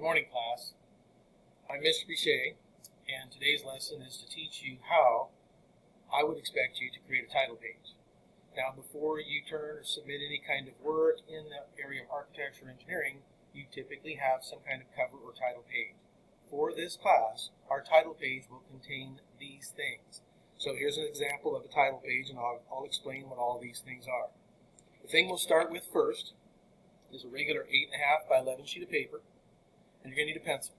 Good morning, class. I'm Mr. Bichet, and today's lesson is to teach you how I would expect you to create a title page. Now, before you turn or submit any kind of work in the area of architecture or engineering, you typically have some kind of cover or title page. For this class, our title page will contain these things. So here's an example of a title page, and I'll explain what all these things are. The thing we'll start with first is a regular 8.5 by 11 sheet of paper, and you're going to need a pencil.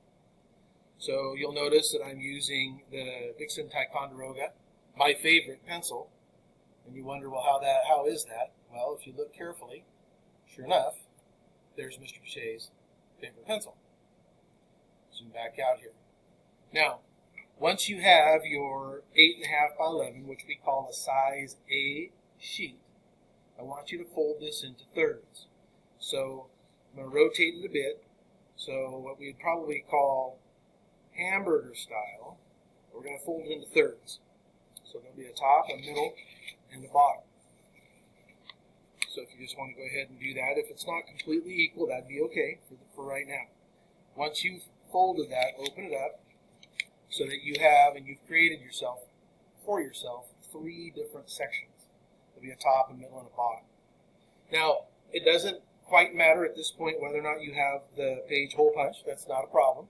So you'll notice that I'm using the Dixon Ticonderoga, my favorite pencil, and you wonder, well, how is that? Well, if you look carefully, sure enough, there's Mr. Bichet's favorite pencil. Zoom back out here. Now, once you have your 8.5 by 11, which we call a size A sheet, I want you to fold this into thirds. So I'm going to rotate it a bit. So what we would probably call hamburger style, we're going to fold it into thirds. So there'll be a top, a middle, and a bottom. So if you just want to go ahead and do that, if it's not completely equal, that'd be okay for right now. Once you've folded that, open it up so that you have, and you've created for yourself, 3 different sections. There'll be a top, a middle, and a bottom. Now, it doesn't quite matter at this point whether or not you have the page hole punch. That's not a problem.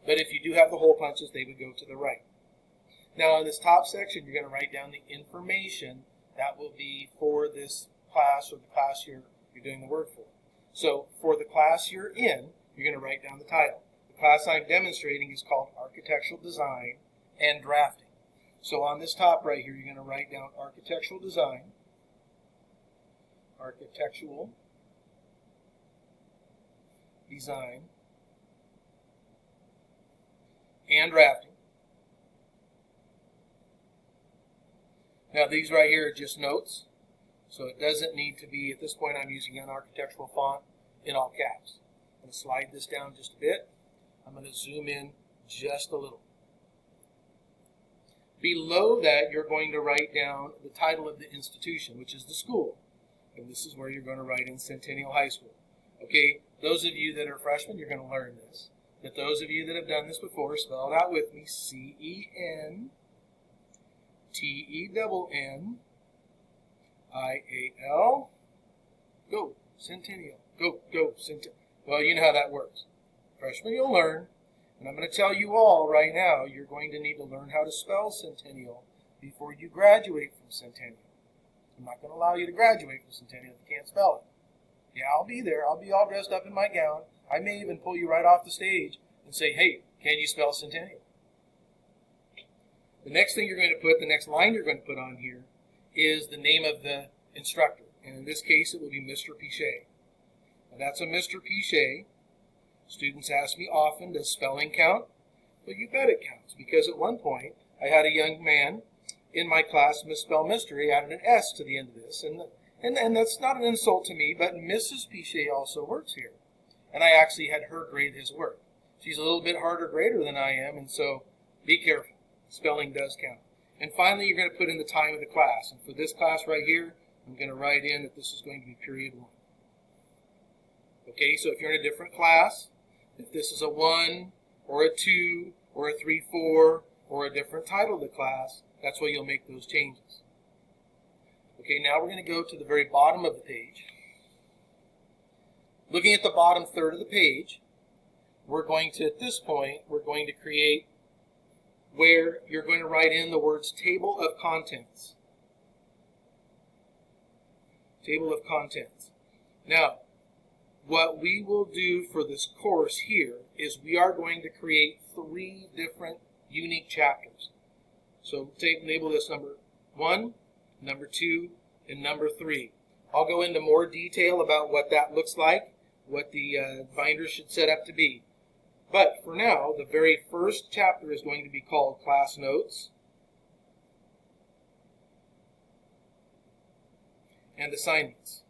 But if you do have the hole punches, they would go to the right. Now, in this top section, you're going to write down the information that will be for this class or the class you're doing the work for. So for the class you're in, you're going to write down the title. The class I'm demonstrating is called Architectural Design and Drafting. So on this top right here, you're going to write down Architectural Design, Architectural Design and Drafting. Now these right here are just notes, so it doesn't need to be, at this point I'm using an architectural font in all caps. I'm going to slide this down just a bit. I'm going to zoom in just a little. Below that, you're going to write down the title of the institution, which is the school. And this is where you're going to write in Centennial High School. Okay, those of you that are freshmen, you're going to learn this. But those of you that have done this before, spell it out with me. C-E-N-T-E-N-N-I-A-L. Go, Centennial. Go, Centennial. Well, you know how that works. Freshmen, you'll learn. And I'm going to tell you all right now, you're going to need to learn how to spell Centennial before you graduate from Centennial. I'm not going to allow you to graduate from Centennial if you can't spell it. Yeah, I'll be there. I'll be all dressed up in my gown. I may even pull you right off the stage and say, hey, can you spell Centennial? The next thing you're going to put, the next line you're going to put on here is the name of the instructor. And in this case, it will be Mr. Bichet. Now, that's a Mr. Bichet. Students ask me often, does spelling count? Well, you bet it counts, because at one point, I had a young man in my class misspell Mr. He added an S to the end of this. And that's not an insult to me, but Mrs. Bichet also works here. And I actually had her grade his work. She's a little bit harder grader than I am, and so be careful. Spelling does count. And finally, you're going to put in the time of the class. And for this class right here, I'm going to write in that this is going to be period 1. Okay, so if you're in a different class, if this is a 1 or a 2 or a 3-4 or a different title of the class, that's where you'll make those changes. Okay, now we're going to go to the very bottom of the page. Looking at the bottom third of the page, we're going to, at this point, we're going to create where you're going to write in the words table of contents. Table of contents. Now, what we will do for this course here is we are going to create 3 different unique chapters. So label this number 1, number 2, and number 3. I'll go into more detail about what that looks like, what the binder should set up to be. But for now, the very first chapter is going to be called Class Notes and Assignments.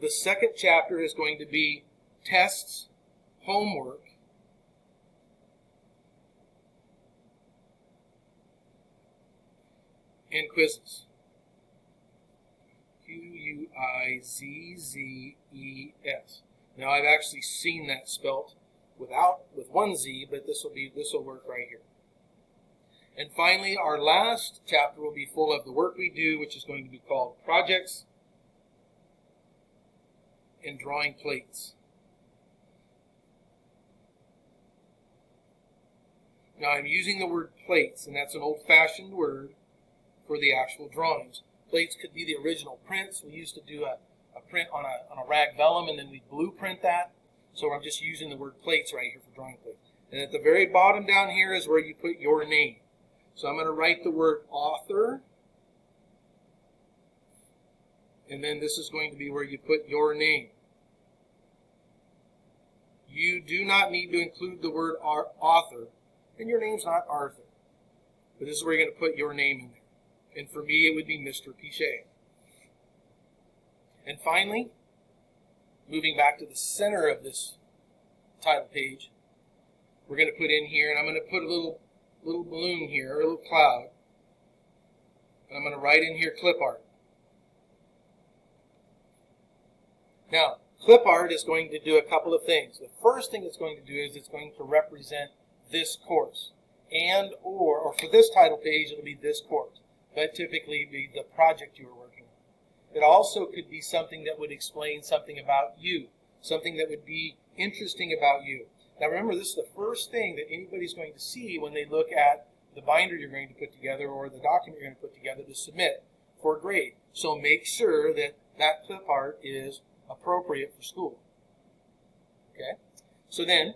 The second chapter is going to be Tests, Homework, and quizzes. Quizzes. Now I've actually seen that spelt with one Z, but this will work right here. And finally, our last chapter will be full of the work we do, which is going to be called projects and drawing plates. Now I'm using the word plates, and that's an old-fashioned word for the actual drawings. Plates could be the original prints. We used to do a print on a rag vellum, and then we blueprint that. So I'm just using the word plates right here for drawing plates. And at the very bottom down here is where you put your name. So I'm going to write the word author, and then this is going to be where you put your name. You do not need to include the word author, and your name's not Arthur. But this is where you're going to put your name in there. And for me, it would be Mr. Pichet. And finally, moving back to the center of this title page, we're going to put in here, and I'm going to put a little balloon here, a little cloud. And I'm going to write in here clip art. Now, clip art is going to do a couple of things. The first thing it's going to do is it's going to represent this course. Or for this title page, it'll be this course. But typically be the project you are working on. It also could be something that would explain something about you, something that would be interesting about you. Now remember, this is the first thing that anybody's going to see when they look at the binder you're going to put together or the document you're going to put together to submit for a grade. So make sure that that clip art is appropriate for school. Okay? So then,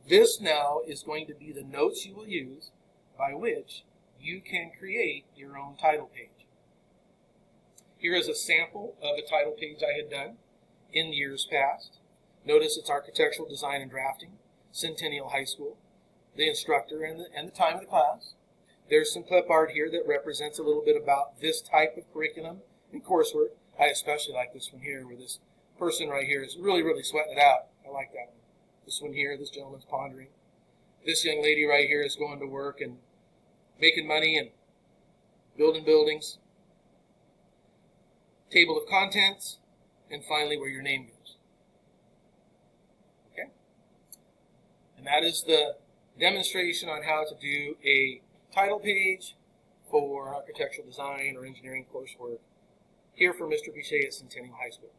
this now is going to be the notes you will use by which you can create your own title page. Here is a sample of a title page I had done in years past. Notice it's Architectural Design and Drafting, Centennial High School, the instructor and the time of the class. There's some clip art here that represents a little bit about this type of curriculum and coursework. I especially like this one here where this person right here is really, really sweating it out. I like that one. This one here, this gentleman's pondering. This young lady right here is going to work and making money and building buildings. Table of contents, and finally where your name goes. Okay? And that is the demonstration on how to do a title page for architectural design or engineering coursework here for Mr. Pichet at Centennial High School.